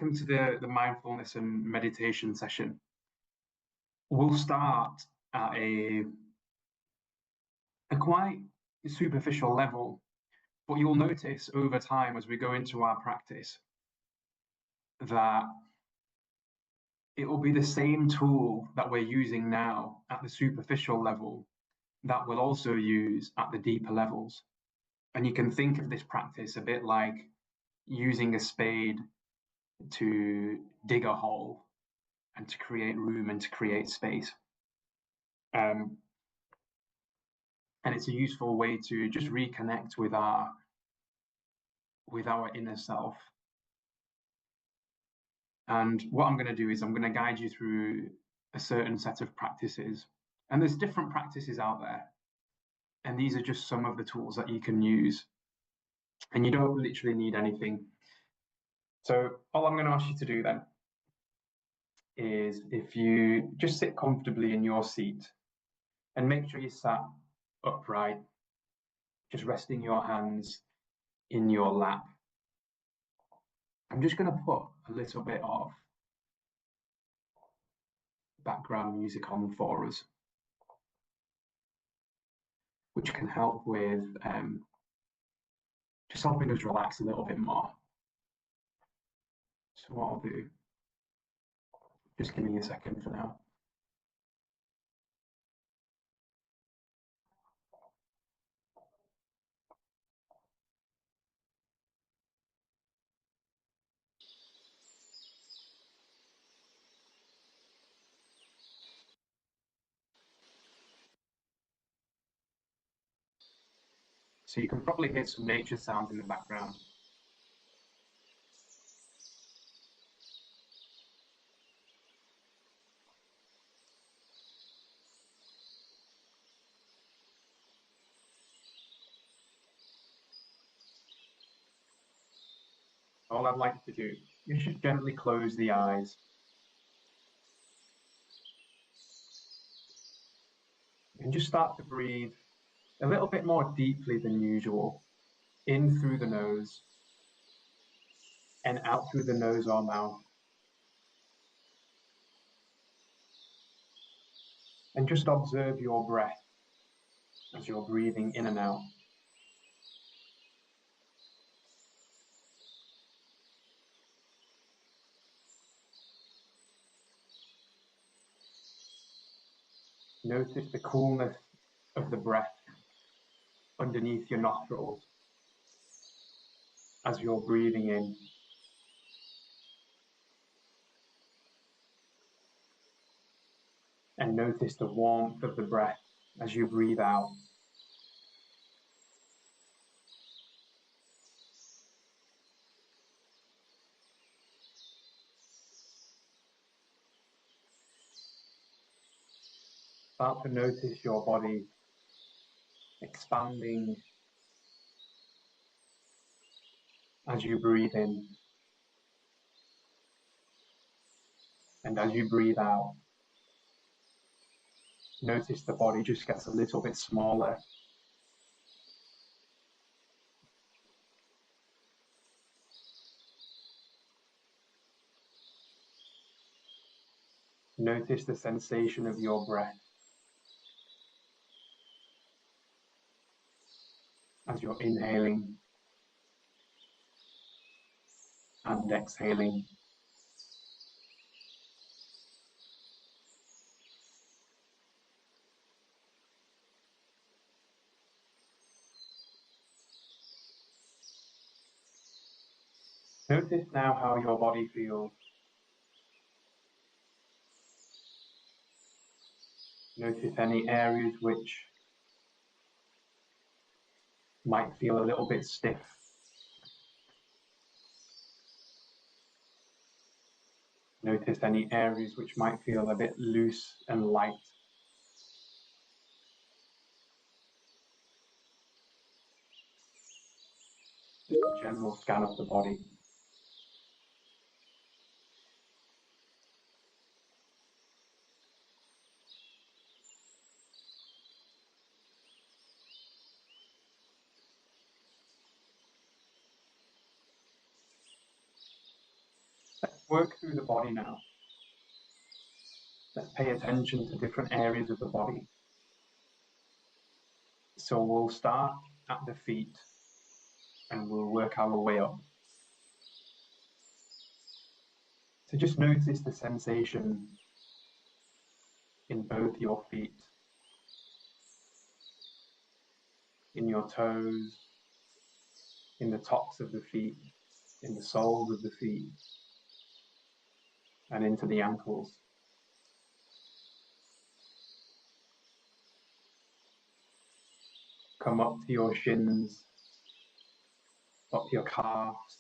welcome to the mindfulness and meditation session. We'll start at a quite superficial level, but you'll notice over time as we go into our practice that it will be the same tool that we're using now at the superficial level that we'll also use at the deeper levels. And you can think of this practice a bit like using a spade to dig a hole and to create room and to create space. And it's a useful way to just reconnect with our inner self. And what I'm going to do is I'm going to guide you through a certain set of practices. And there's different practices out there. And these are just some of the tools that you can use. And you don't literally need anything. So all I'm going to ask you to do then is if you just sit comfortably in your seat and make sure you sat upright, just resting your hands in your lap. I'm just going to put a little bit of background music on for us, which can help with just helping us relax a little bit more. So what I'll do, just give me a second for now. So you can probably hear some nature sounds in the background. All I'd like you to do, you should gently close the eyes. And just start to breathe a little bit more deeply than usual, in through the nose and out through the nose or mouth. And just observe your breath as you're breathing in and out. Notice the coolness of the breath underneath your nostrils as you're breathing in. And notice the warmth of the breath as you breathe out. Start to notice your body expanding as you breathe in. And as you breathe out, notice the body just gets a little bit smaller. Notice the sensation of your breath as you're inhaling and exhaling. Notice now how your body feels. Notice any areas which might feel a little bit stiff. Notice any areas which might feel a bit loose and light. Just a general scan of the body. work through the body now. Let's pay attention to different areas of the body. So we'll start at the feet and we'll work our way up. So just notice the sensation in both your feet, in your toes, in the tops of the feet, in the soles of the feet, and into the ankles. Come up to your shins, up your calves,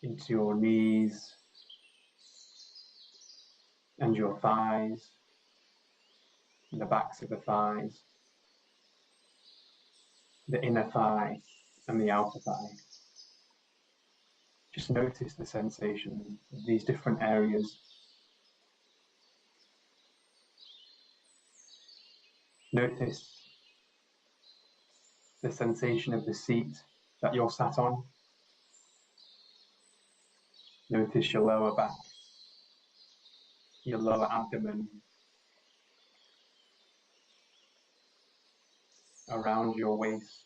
into your knees and your thighs, and the backs of the thighs, the inner thigh and the outer thigh. Just notice the sensation of these different areas. Notice the sensation of the seat that you're sat on. Notice your lower back, your lower abdomen, around your waist,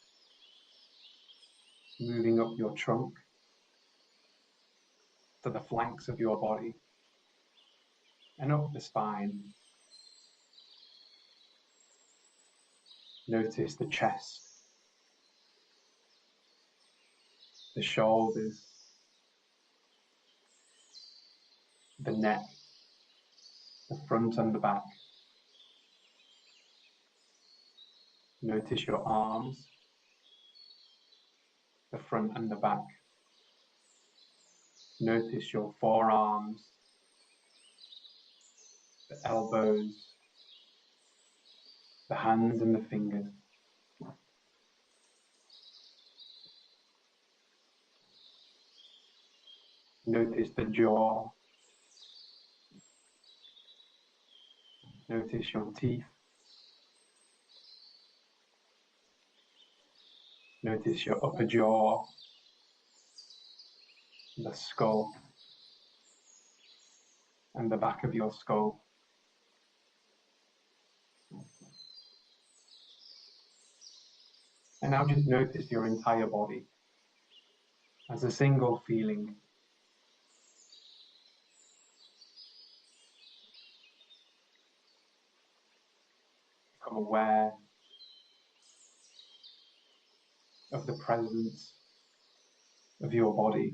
moving up your trunk to the flanks of your body and up the spine. Notice the chest, the shoulders, the neck, the front and the back. Notice your arms, the front and the back. Notice your forearms, the elbows, the hands and the fingers. Notice the jaw. Notice your teeth. Notice your upper jaw, the skull, and the back of your skull. And now just notice your entire body as a single feeling. Become aware of the presence of your body.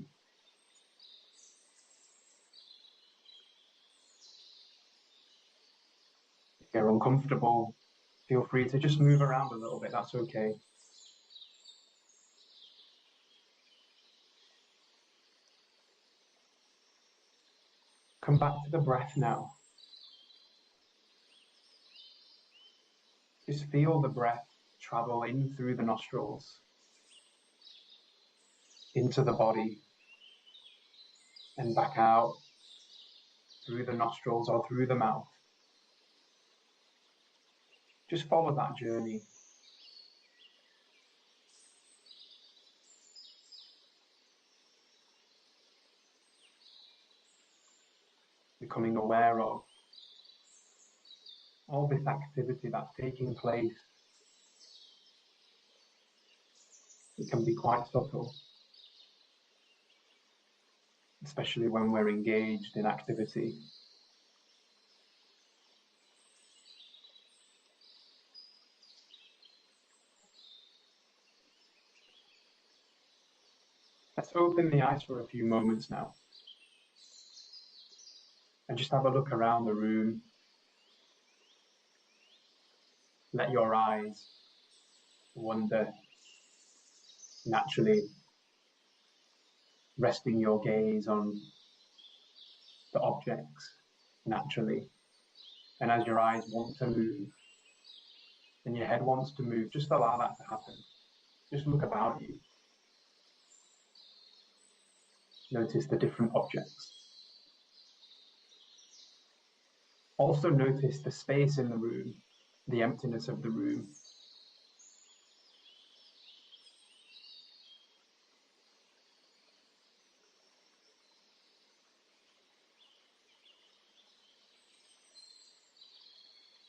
If you're uncomfortable, feel free to just move around a little bit, that's okay. Come back to the breath now. Just feel the breath travel in through the nostrils, into the body, and back out through the nostrils or through the mouth. Just follow that journey. Becoming aware of all this activity that's taking place. It can be quite subtle, especially when we're engaged in activity. Let's open the eyes for a few moments now and just have a look around the room. Let your eyes wander naturally, resting your gaze on the objects naturally. And as your eyes want to move and your head wants to move, just allow that to happen. Just look about you. Notice the different objects. Also notice the space in the room, the emptiness of the room.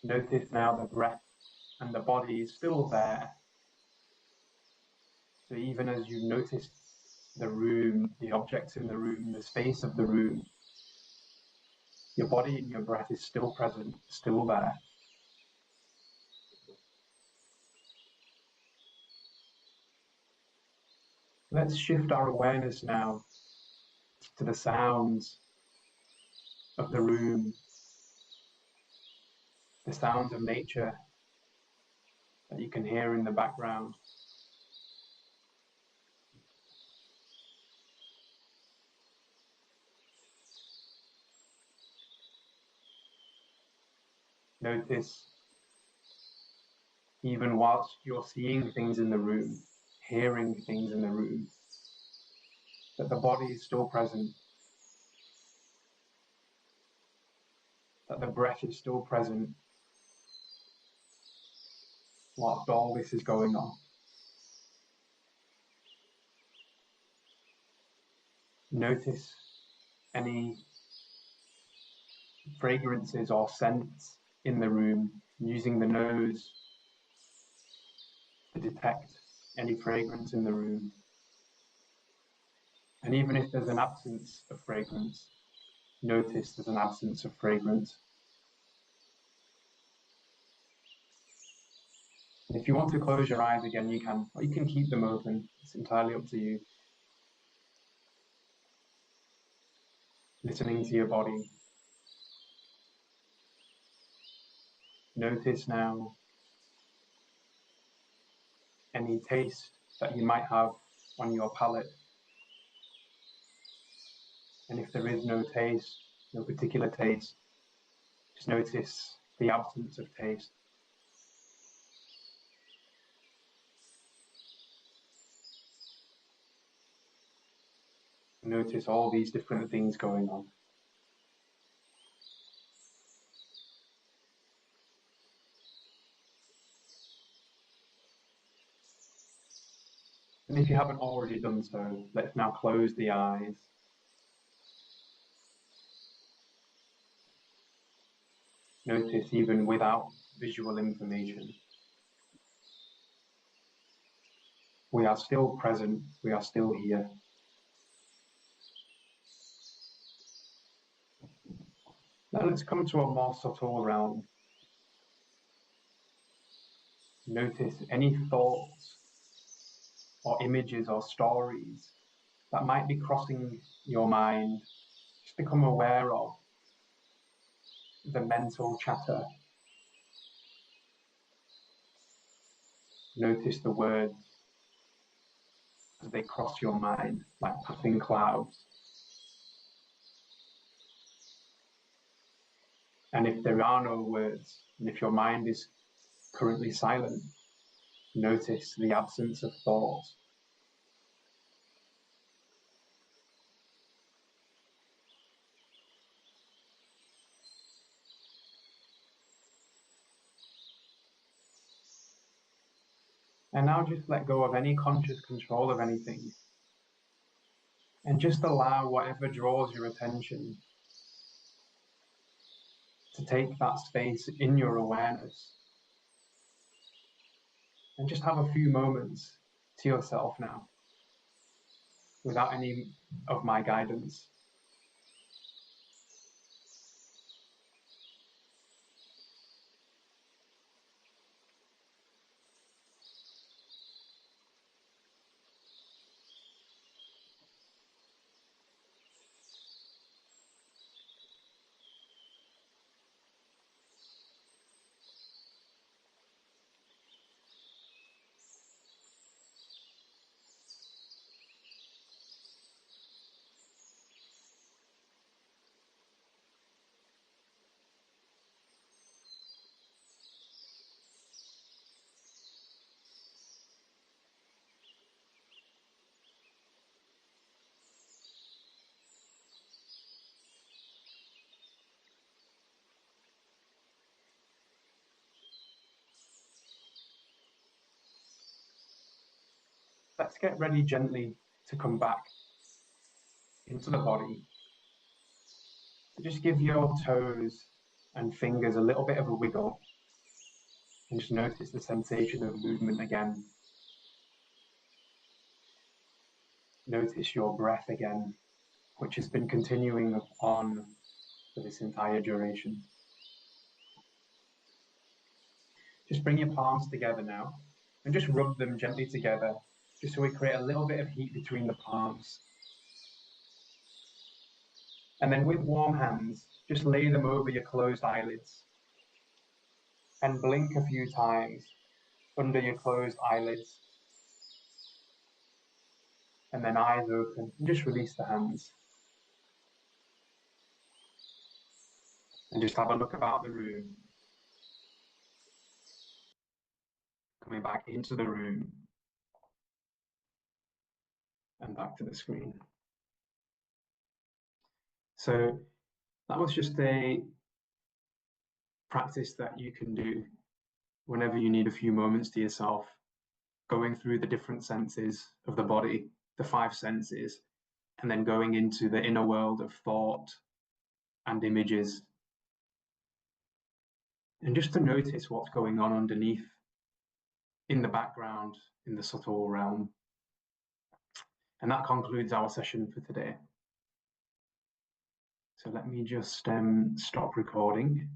Notice now the breath and the body is still there. So even as you notice the room, the objects in the room, the space of the room, your body and your breath is still present, still there. Let's shift our awareness now to the sounds of the room, the sounds of nature that you can hear in the background. Notice, even whilst you're seeing things in the room, hearing things in the room, that the body is still present, that the breath is still present whilst all this is going on. Notice any fragrances or scents in the room, using the nose to detect any fragrance in the room. And even if there's an absence of fragrance, notice there's an absence of fragrance. And if you want to close your eyes again, you can, or you can keep them open. It's entirely up to you. Listening to your body. Notice now any taste that you might have on your palate. And if there is no taste, no particular taste, just notice the absence of taste. Notice all these different things going on. And if you haven't already done so, let's now close the eyes. Notice even without visual information, we are still present, we are still here. Now let's come to a more subtle realm. Notice any thoughts or images or stories that might be crossing your mind. Just become aware of the mental chatter. Notice the words as they cross your mind like passing clouds. And if there are no words, and if your mind is currently silent, notice the absence of thoughts. And now just let go of any conscious control of anything. And just allow whatever draws your attention to take that space in your awareness. And just have a few moments to yourself now, without any of my guidance. Let's get ready gently to come back into the body. So just give your toes and fingers a little bit of a wiggle. And just notice the sensation of movement again. Notice your breath again, which has been continuing on for this entire duration. Just bring your palms together now and just rub them gently together, just so we create a little bit of heat between the palms. And then with warm hands, just lay them over your closed eyelids and blink a few times under your closed eyelids. And then eyes open, and just release the hands. And just have a look about the room. Coming back into the room and back to the screen. So that was just a practice that you can do whenever you need a few moments to yourself, going through the different senses of the body, the 5 senses, and then going into the inner world of thought and images. And just to notice what's going on underneath, in the background, in the subtle realm. And that concludes our session for today. So let me just stop recording.